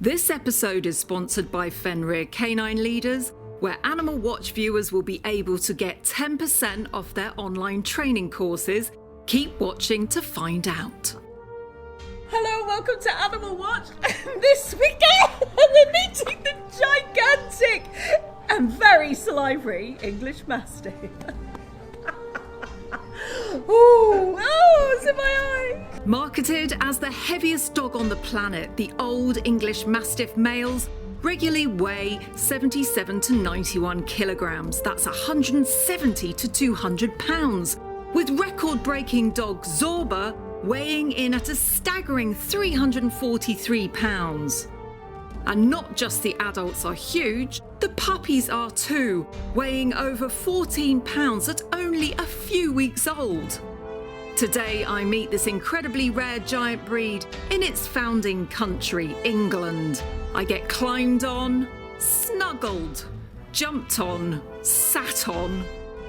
This episode is sponsored by Fenrir Canine Leaders, where Animal Watch viewers will be able to get 10% off their online training courses. Keep watching to find out. Hello, welcome to Animal Watch. This weekend we're meeting the gigantic and very salivary English Mastiff. It's in my eye. Marketed as the heaviest dog on the planet, the Old English Mastiff males regularly weigh 77 to 91 kilograms. That's 170 to 200 pounds. With record-breaking dog Zorba weighing in at a staggering 343 pounds. And not just the adults are huge, the puppies are too, weighing over 14 pounds at only a few weeks old. Today I meet this incredibly rare giant breed in its founding country, England. I get climbed on, snuggled, jumped on, sat on.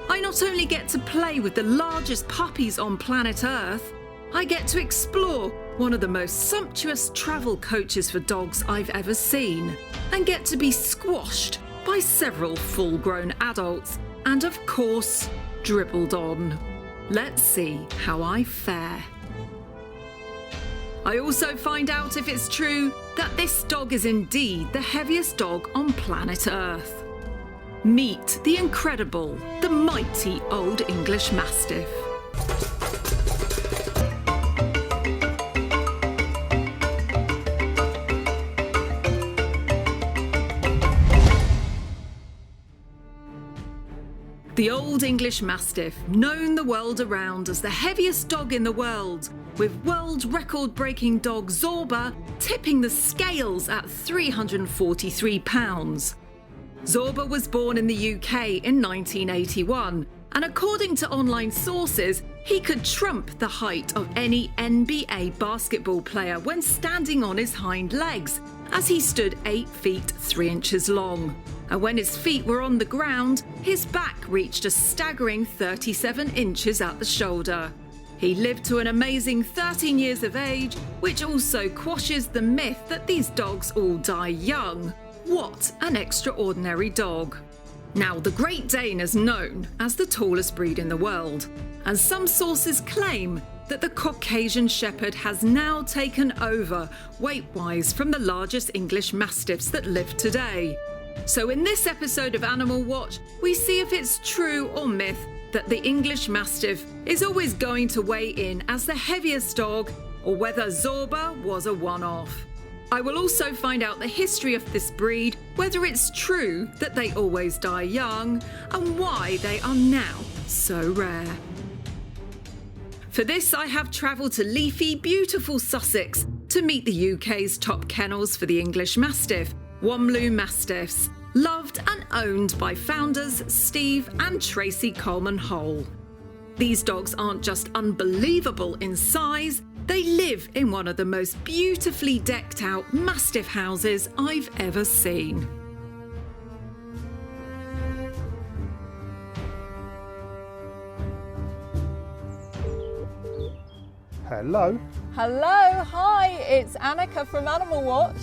I not only get to play with the largest puppies on planet Earth, I get to explore one of the most sumptuous travel coaches for dogs I've ever seen, and get to be squashed by several full-grown adults, and of course, dribbled on. Let's see how I fare. I also find out if it's true that this dog is indeed the heaviest dog on planet Earth. Meet the incredible, the mighty Old English Mastiff. The Old English Mastiff, known the world around as the heaviest dog in the world, with world record-breaking dog Zorba tipping the scales at 343 pounds. Zorba was born in the UK in 1981, and according to online sources, he could trump the height of any NBA basketball player when standing on his hind legs, as he stood 8 feet 3 inches long. And when his feet were on the ground, his back reached a staggering 37 inches at the shoulder. He lived to an amazing 13 years of age, which also quashes the myth that these dogs all die young. What an extraordinary dog. Now, the Great Dane is known as the tallest breed in the world, and some sources claim that the Caucasian Shepherd has now taken over weight-wise from the largest English Mastiffs that live today. So in this episode of Animal Watch, we see if it's true or myth that the English Mastiff is always going to weigh in as the heaviest dog, or whether Zorba was a one-off. I will also find out the history of this breed, whether it's true that they always die young, and why they are now so rare. For this, I have travelled to leafy, beautiful Sussex to meet the UK's top kennels for the English Mastiff, Wombloo Mastiffs, loved and owned by founders Steve and Tracy Coleman Hole. These dogs aren't just unbelievable in size, they live in one of the most beautifully decked out Mastiff houses I've ever seen. Hello. Hello, hi, it's Anneka from Animal Watch.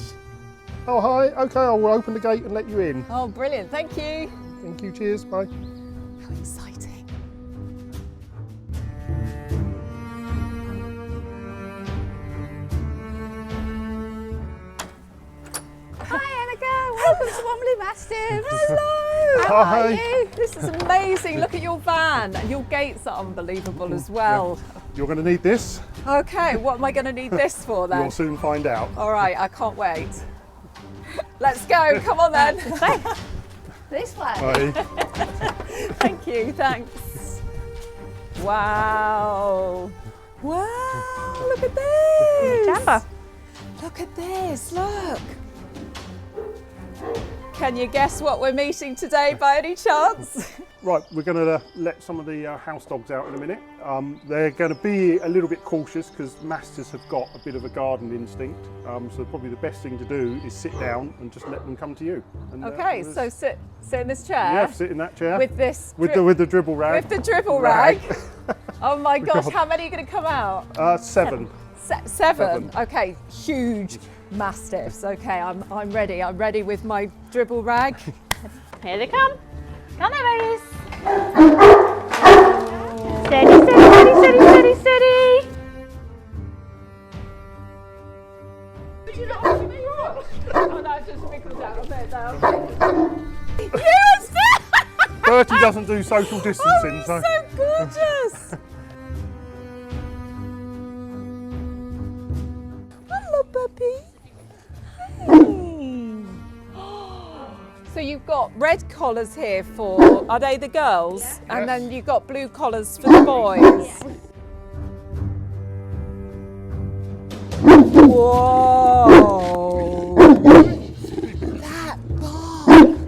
Oh, hi. Okay, I will open the gate and let you in. Oh, brilliant, thank you. Thank you, cheers, bye. How exciting. Hi Anneka, welcome to Wombloo Mastiff. Hello, how Hi. are you? This is amazing, look at your van, and your gates are unbelievable as well. You're going to need this. Okay, what am I going to need this for then? You'll soon find out. All right, I can't wait. Let's go, come on then. This way. Bye. Thank you, thanks. Wow. Wow, look at this. Jumbo. Look at this, look. Can you guess what we're meeting today by any chance? Right, we're going to let some of the house dogs out in a minute. They're going to be a little bit cautious because Mastiffs have got a bit of a garden instinct. So probably the best thing to do is sit down and just let them come to you. And, Okay, so sit in this chair. Yeah, sit in that chair. With this with the dribble rag. With the dribble rag. Oh my gosh, how many are going to come out? 7. Seven. Okay, huge. Mastiffs. Okay, I'm ready. I'm ready with my dribble rag. Here they come. Come there, babies. Steady, steady, steady, steady, steady, steady. Oh no, it's just wriggled out. Yes! Bertie doesn't do social distancing, So gorgeous. Hello, puppy. Hey. So you've got red collars here for, are they the girls? Yeah. And then you've got blue collars for the boys. Yeah. Whoa! That bark!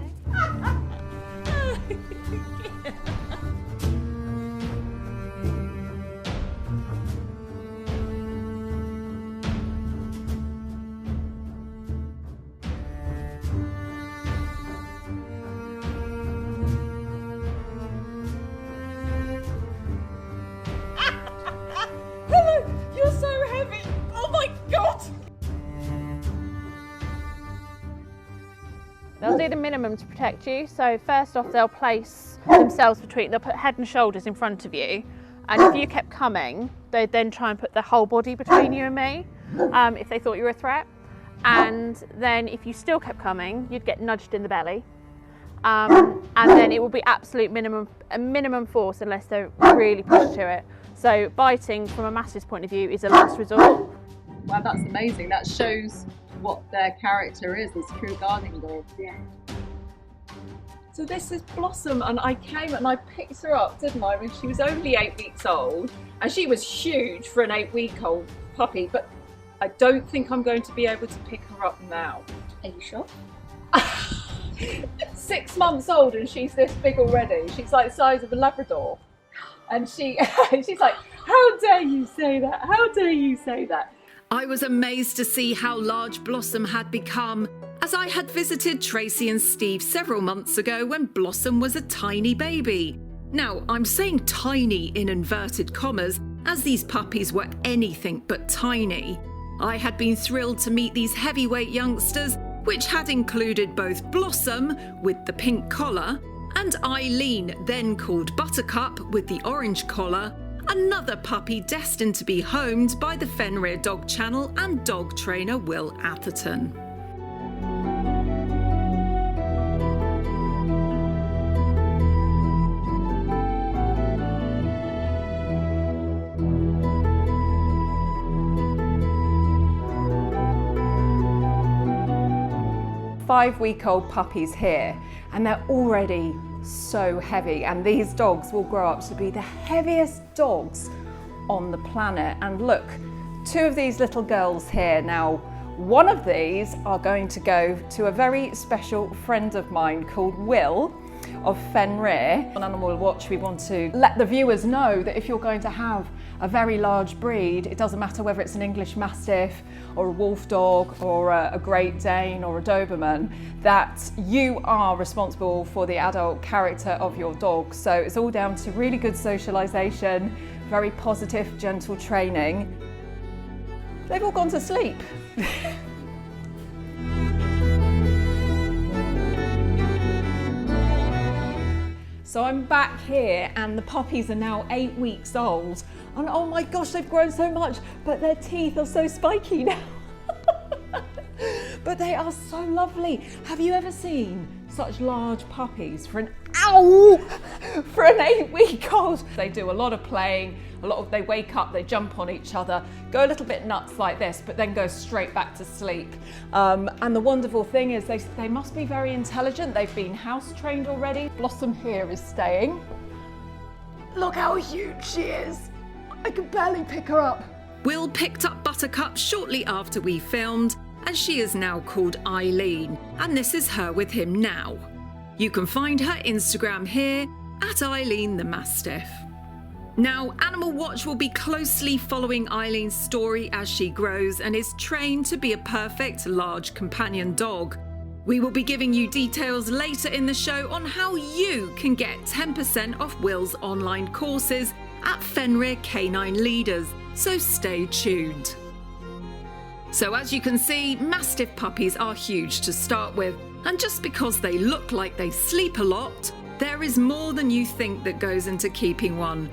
Hello, you're so heavy. Oh my God. They'll do the minimum to protect you. So first off, they'll place themselves between, they'll put head and shoulders in front of you. And if you kept coming, they'd then try and put their whole body between you and me, if they thought you were a threat. And then if you still kept coming, you'd get nudged in the belly. And then it will be absolute minimum force unless they're really pushed to it. So biting from a Mastiff's point of view is a last resort. Wow, that's amazing. That shows what their character is as true guarding dogs. Yeah. So this is Blossom, and I came and I picked her up, didn't I, when she was only 8 weeks old, and she was huge for an 8-week-old puppy, but I don't think I'm going to be able to pick her up now. Are you sure? 6 months old and she's this big already. She's like the size of a Labrador. And she's like, how dare you say that? How dare you say that? I was amazed to see how large Blossom had become, as I had visited Tracy and Steve several months ago when Blossom was a tiny baby. Now, I'm saying tiny in inverted commas, as these puppies were anything but tiny. I had been thrilled to meet these heavyweight youngsters, which had included both Blossom, with the pink collar, and Eileen, then called Buttercup, with the orange collar, another puppy destined to be homed by the Fenrir dog channel and dog trainer Will Atherton. Five-week-old puppies here, and they're already so heavy, and these dogs will grow up to be the heaviest dogs on the planet. And look, 2 of these little girls here. Now, one of these are going to go to a very special friend of mine called Will of Fenrir. On Animal Watch, we want to let the viewers know that if you're going to have a very large breed, it doesn't matter whether it's an English Mastiff or a wolf dog or a Great Dane or a Doberman, that you are responsible for the adult character of your dog. So it's all down to really good socialization, very positive, gentle training. They've all gone to sleep. So I'm back here and the puppies are now 8 weeks old. And oh my gosh, they've grown so much, but their teeth are so spiky now. But they are so lovely. Have you ever seen such large puppies for an 8-week-old? They do a lot of playing, they wake up, they jump on each other, go a little bit nuts like this, but then go straight back to sleep. And the wonderful thing is they must be very intelligent. They've been house trained already. Blossom here is staying. Look how huge she is. I can barely pick her up. Will picked up Buttercup shortly after we filmed, and she is now called Eileen, and this is her with him now. You can find her Instagram here, at Eileen the Mastiff. Now, Animal Watch will be closely following Eileen's story as she grows and is trained to be a perfect large companion dog. We will be giving you details later in the show on how you can get 10% off Will's online courses at Fenrir Canine Leaders, so stay tuned. So as you can see, Mastiff puppies are huge to start with, and just because they look like they sleep a lot, there is more than you think that goes into keeping one.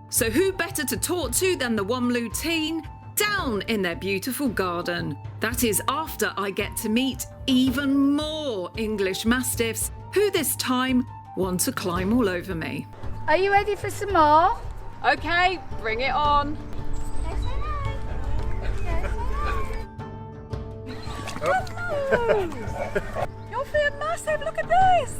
So who better to talk to than the Womloo teen down in their beautiful garden? That is after I get to meet even more English Mastiffs who this time want to climb all over me. Are you ready for some more? Okay, bring it on. You're feeling massive, look at this!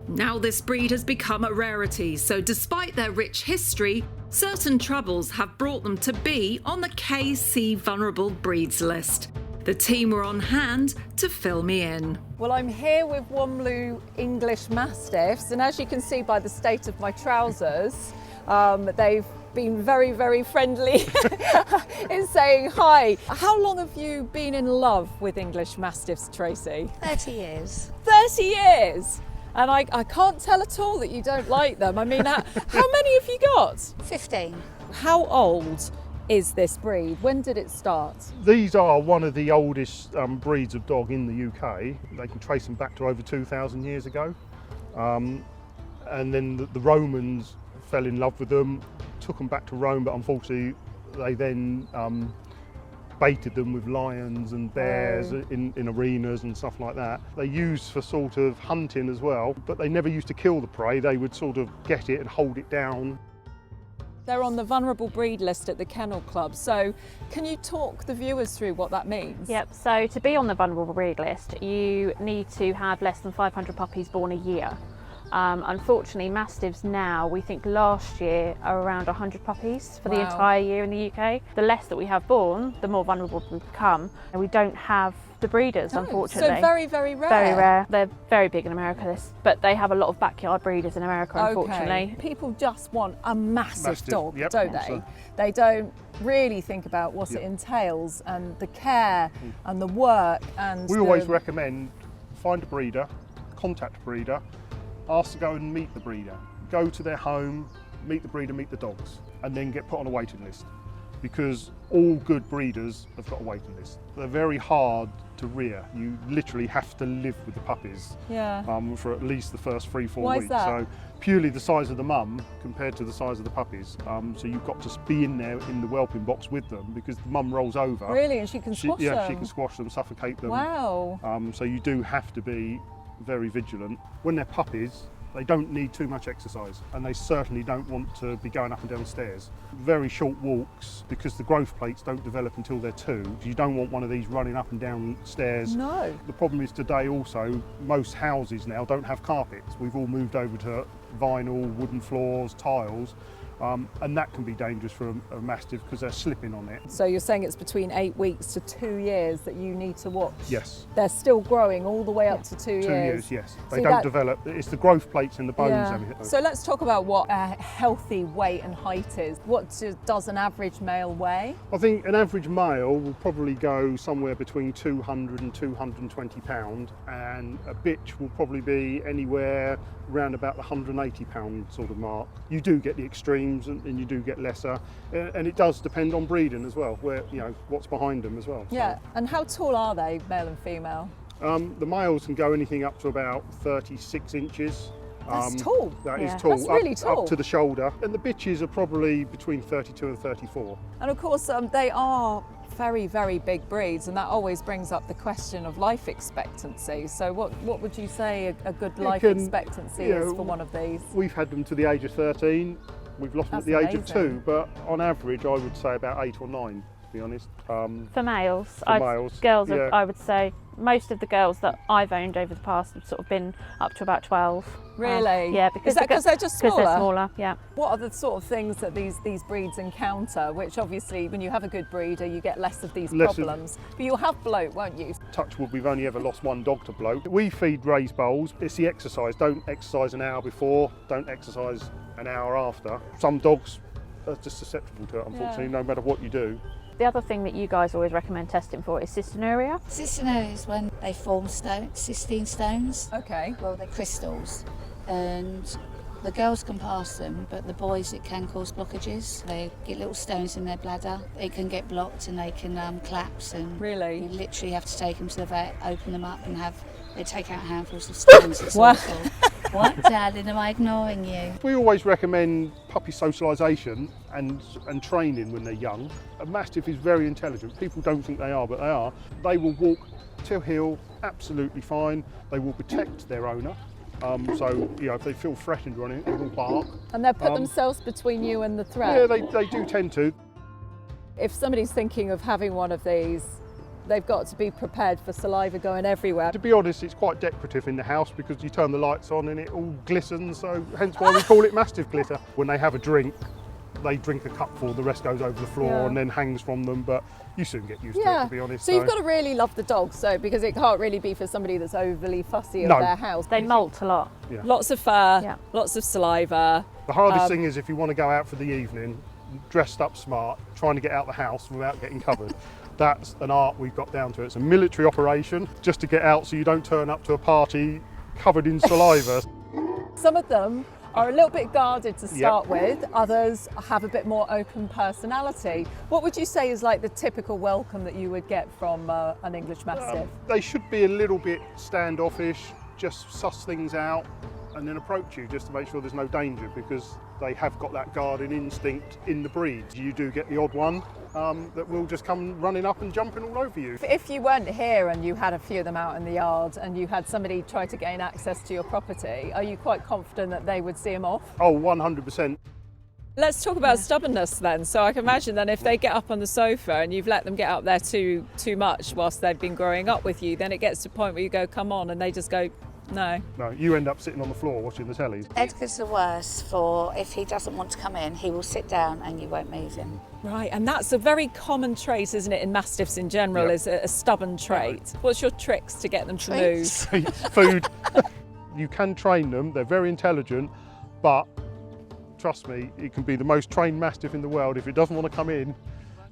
Now this breed has become a rarity, so despite their rich history, certain troubles have brought them to be on the KC Vulnerable Breeds list. The team were on hand to fill me in. Well, I'm here with Womloo English Mastiffs, and as you can see by the state of my trousers, they've been very, very friendly in saying hi. How long have you been in love with English Mastiffs, Tracy? 30 years. 30 years! And I can't tell at all that you don't like them. I mean, how many have you got? 15. How old is this breed? When did it start? These are one of the oldest breeds of dog in the UK. They can trace them back to over 2,000 years ago. And then the Romans fell in love with them, took them back to Rome, but unfortunately they then baited them with lions and bears in arenas and stuff like that. They used for sort of hunting as well, but they never used to kill the prey. They would sort of get it and hold it down. They're on the vulnerable breed list at the Kennel Club. So can you talk the viewers through what that means? Yep, so to be on the vulnerable breed list, you need to have less than 500 puppies born a year. Unfortunately, Mastiffs now, we think last year, are around 100 puppies for the entire year in the UK. The less that we have born, the more vulnerable we become. And we don't have the breeders, unfortunately. So very, very rare. Very rare. They're very big in America, but they have a lot of backyard breeders in America, unfortunately. People just want a massive dog, yep, don't they? They don't really think about what it entails and the care and the work. And we always recommend find a breeder, contact a breeder, ask to go and meet the breeder. Go to their home, meet the breeder, meet the dogs, and then get put on a waiting list. Because all good breeders have got a waiting list. They're very hard to rear. You literally have to live with the puppies for at least the first 3-4 Why weeks. is that? So purely the size of the mum compared to the size of the puppies. So you've got to be in there in the whelping box with them because the mum rolls over. Really? And she can squash them? Yeah, she can squash them, suffocate them. Wow. So you do have to be very vigilant. When they're puppies, they don't need too much exercise, and they certainly don't want to be going up and down stairs. Very short walks, because the growth plates don't develop until they're 2. You don't want one of these running up and down stairs. No. The problem is today also, most houses now don't have carpets. We've all moved over to vinyl, wooden floors, tiles, and that can be dangerous for a Mastiff because they're slipping on it. So you're saying it's between 8 weeks to 2 years that you need to watch? Yes. They're still growing all the way up to 2 years? 2 years, yes. They See, don't develop. It's the growth plates in the bones. Yeah. So let's talk about what a healthy weight and height is. What does an average male weigh? I think an average male will probably go somewhere between 200 and 220 pound, and a bitch will probably be anywhere around about the 180 pound sort of mark. You do get the extremes and you do get lesser, and it does depend on breeding as well, where what's behind them as well. Yeah. And how tall are they, male and female? The males can go anything up to about 36 inches. That's tall. That is tall. That's really tall. Up to the shoulder. And the bitches are probably between 32 and 34. And of course, they are very, very big breeds, and that always brings up the question of life expectancy. So what would you say a good life expectancy is for one of these? We've had them to the age of 13. We've lost them at the age of 2, but on average I would say about 8 or 9, to be honest. For males, girls, I would say Most of the girls that I've owned over the past have sort of been up to about 12. Really? Yeah, because Is that because they're just because smaller? they're smaller, yeah. What are the sort of things that these breeds encounter, which obviously when you have a good breeder you get less of these problems, but you'll have bloat, won't you? Touch wood, we've only ever lost one dog to bloat. We feed raised bowls. It's the exercise. Don't exercise an hour before, don't exercise an hour after. Some dogs are just susceptible to it, unfortunately, no matter what you do. The other thing that you guys always recommend testing for is cystinuria. Cystinuria is when they form cystine stones. Okay. Well, they're crystals. And the girls can pass them, but the boys, it can cause blockages. They get little stones in their bladder. It can get blocked and they can collapse. And Really? you literally have to take them to the vet, open them up and they take out handfuls of stones. It's Wow. awful. What, darling, am I ignoring you? We always recommend puppy socialisation and training when they're young. A Mastiff is very intelligent. People don't think they are, but they are. They will walk till heel absolutely fine. They will protect their owner. So, you know, if they feel threatened or anything, they will bark. And they'll put themselves between you and the threat? Yeah, they do tend to. If somebody's thinking of having one of these, they've got to be prepared for saliva going everywhere. To be honest, it's quite decorative in the house because you turn the lights on and it all glistens, so hence why we call it Mastiff glitter. When they have a drink, they drink a cupful, the rest goes over the floor and then hangs from them, but you soon get used to it, to be honest. So you've got to really love the dogs, though, because it can't really be for somebody that's overly fussy of No. their house. They molt a lot. Yeah. Lots of fur, Yeah. lots of saliva. The hardest thing is if you want to go out for the evening, dressed up smart, trying to get out the house without getting covered. That's an art we've got down to. It's a military operation just to get out so you don't turn up to a party covered in saliva. Some of them are a little bit guarded to start with, others have a bit more open personality. What would you say is like the typical welcome that you would get from an English Mastiff? They should be a little bit standoffish, just suss things out and then approach you just to make sure there's no danger, because they have got that guarding instinct in the breed. You do get the odd one that will just come running up and jumping all over you. If you weren't here and you had a few of them out in the yard and you had somebody try to gain access to your property, are you quite confident that they would see them off? Oh, 100%. Let's talk about stubbornness then. So I can imagine then if they get up on the sofa and you've let them get up there too much whilst they've been growing up with you, then it gets to a point where you go, come on, and they just go, no. No, you end up sitting on the floor watching the tellies. Edgar's the worst for if he doesn't want to come in, he will sit down and you won't move him. Right, and that's a very common trait, isn't it, in Mastiffs in general, is a stubborn trait. What's your tricks to get them to move? Food. You can train them, they're very intelligent, but trust me, it can be the most trained Mastiff in the world. If it doesn't want to come in,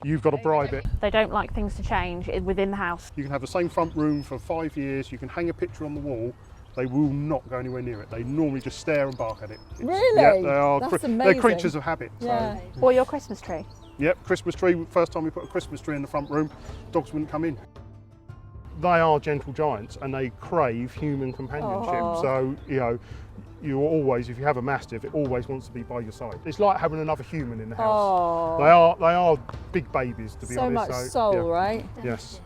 you've got to bribe it. They don't like things to change within the house. You can have the same front room for 5 years, you can hang a picture on the wall, they will not go anywhere near it. They normally just stare and bark at it. Really? Yeah, they are. That's They're amazing. creatures of habit. Yeah. So. Or your Christmas tree. Yep, Christmas tree. First time we put a Christmas tree in the front room, dogs wouldn't come in. They are gentle giants and they crave human companionship. Aww. So, you know, you always, if you have a Mastiff, it always wants to be by your side. It's like having another human in the house. Oh. They are big babies, to be So honest. much soul, yeah. right? Yes.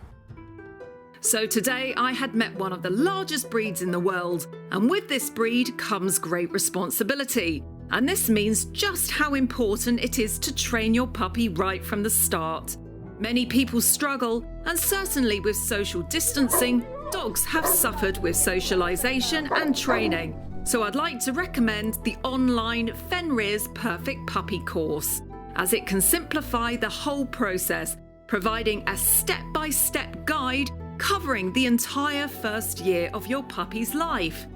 So today I had met one of the largest breeds in the world, and with this breed comes great responsibility. And this means just how important it is to train your puppy right from the start. Many people struggle, and certainly with social distancing, dogs have suffered with socialisation and training. So I'd like to recommend the online Fenrir's Perfect Puppy course, as it can simplify the whole process, providing a step-by-step guide covering the entire first year of your puppy's life.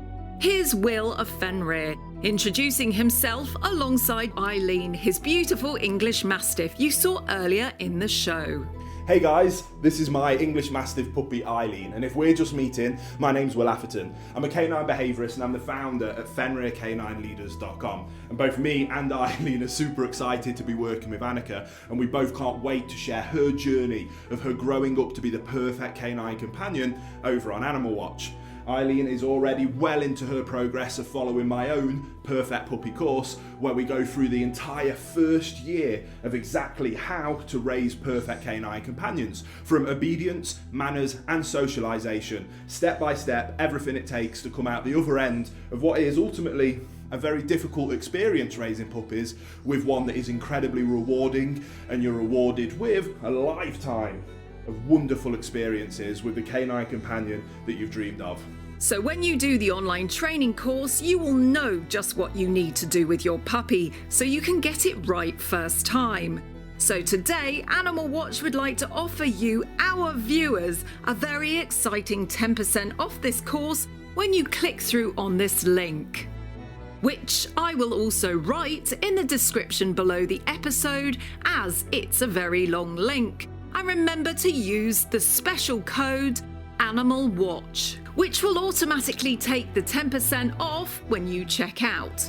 Here's Will of Fenrir, introducing himself alongside Eileen, his beautiful English Mastiff you saw earlier in the show. Hey guys, this is my English Mastiff puppy Eileen, and if we're just meeting, my name's Will Atherton. I'm a canine behaviourist and I'm the founder at FenrirCanineLeaders.com. And both me and Eileen are super excited to be working with Anneka, and we both can't wait to share her journey of her growing up to be the perfect canine companion over on Animal Watch. Eileen is already well into her progress of following my own Perfect Puppy course, where we go through the entire first year of exactly how to raise perfect canine companions, from obedience, manners and socialisation, step by step, everything it takes to come out the other end of what is ultimately a very difficult experience raising puppies, with one that is incredibly rewarding, and you're rewarded with a lifetime of wonderful experiences with the canine companion that you've dreamed of. So when you do the online training course, you will know just what you need to do with your puppy so you can get it right first time. So today, Animal Watch would like to offer you, our viewers, a very exciting 10% off this course when you click through on this link, which I will also write in the description below the episode, as it's a very long link. And remember to use the special code Animal Watch, which will automatically take the 10% off when you check out.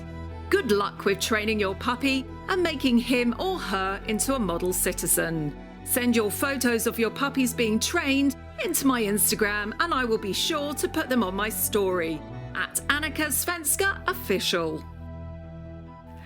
Good luck with training your puppy and making him or her into a model citizen. Send your photos of your puppies being trained into my Instagram and I will be sure to put them on my story at Anneka Svenska Official.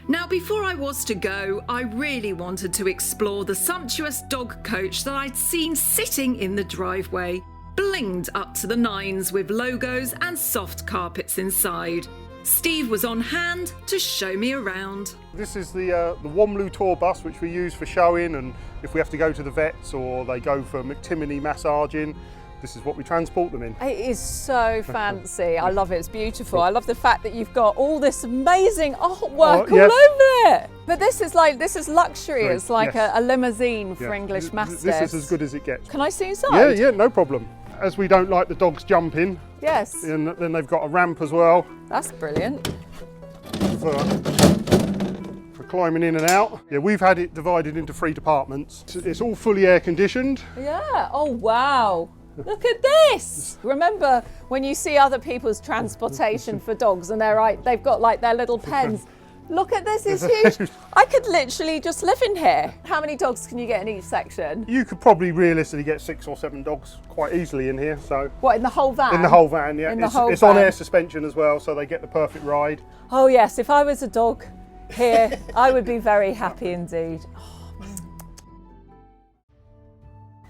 Now, before I was to go, I really wanted to explore the sumptuous dog coach that I'd seen sitting in the driveway, blinged up to the nines with logos and soft carpets inside. Steve was on hand to show me around. This is the Womlu tour bus, which we use for showing, and if we have to go to the vets or they go for McTimony massaging, this is what we transport them in. It is so fancy. I love it. It's beautiful. I love the fact that you've got all this amazing artwork all over it. But this is luxury. It's like a limousine for English Mastiffs. This is as good as it gets. Can I see inside? Yeah, no problem. As we don't like the dogs jumping, yes, and then they've got a ramp as well. That's brilliant. For climbing in and out. Yeah, we've had it divided into 3 departments. It's all fully air conditioned. Yeah. Oh wow. Look at this! Remember when you see other people's transportation for dogs and they've got like their little pens. Look at this, it's huge. I could literally just live in here. How many dogs can you get in each section? You could probably realistically get 6 or 7 dogs quite easily in here. So what, in the whole van? In the whole van, yeah. It's on air suspension as well, so they get the perfect ride. Oh yes, if I was a dog here, I would be very happy indeed.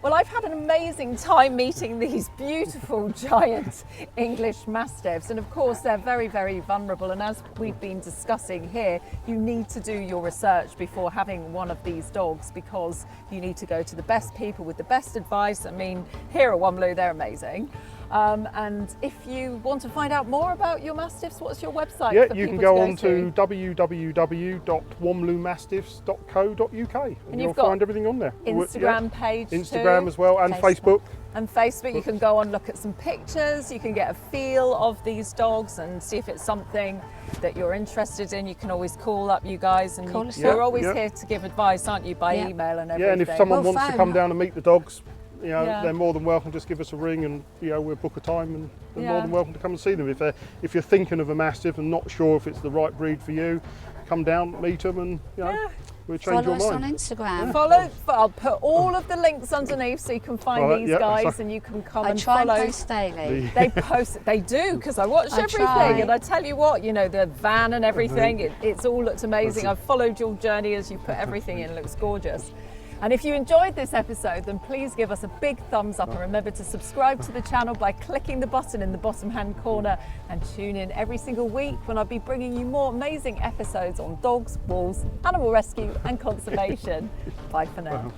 Well, I've had an amazing time meeting these beautiful giant English Mastiffs, and of course they're very, very vulnerable, and as we've been discussing here, you need to do your research before having one of these dogs because you need to go to the best people with the best advice. I mean, here at Womlu, they're amazing. And if you want to find out more about your Mastiffs, what's your website? Yeah, you can go on to www.womlumastiffs.co.uk and you'll find everything on there. Instagram page Instagram too. As well, and Facebook. And Facebook, you can go on, look at some pictures, you can get a feel of these dogs and see if it's something that you're interested in. You can always call up you guys, and you're always here to give advice, aren't you, by email and everything. Yeah, and if someone wants to come down and meet the dogs, you know, they're more than welcome. Just give us a ring, and we'll book a time, and they're more than welcome to come and see them. If you're thinking of a Mastiff and not sure if it's the right breed for you, come down, meet them, and we'll change your mind. Follow us on Instagram. I'll put all of the links underneath so you can find these guys and you can come and follow. I try and post daily. They post, they do, because I watch everything, and I tell you what, the van and everything, it's all looked amazing. I've followed your journey as you put everything in, it looks gorgeous. And if you enjoyed this episode, then please give us a big thumbs up and remember to subscribe to the channel by clicking the button in the bottom hand corner, and tune in every single week when I'll be bringing you more amazing episodes on dogs, wolves, animal rescue and conservation. Bye for now.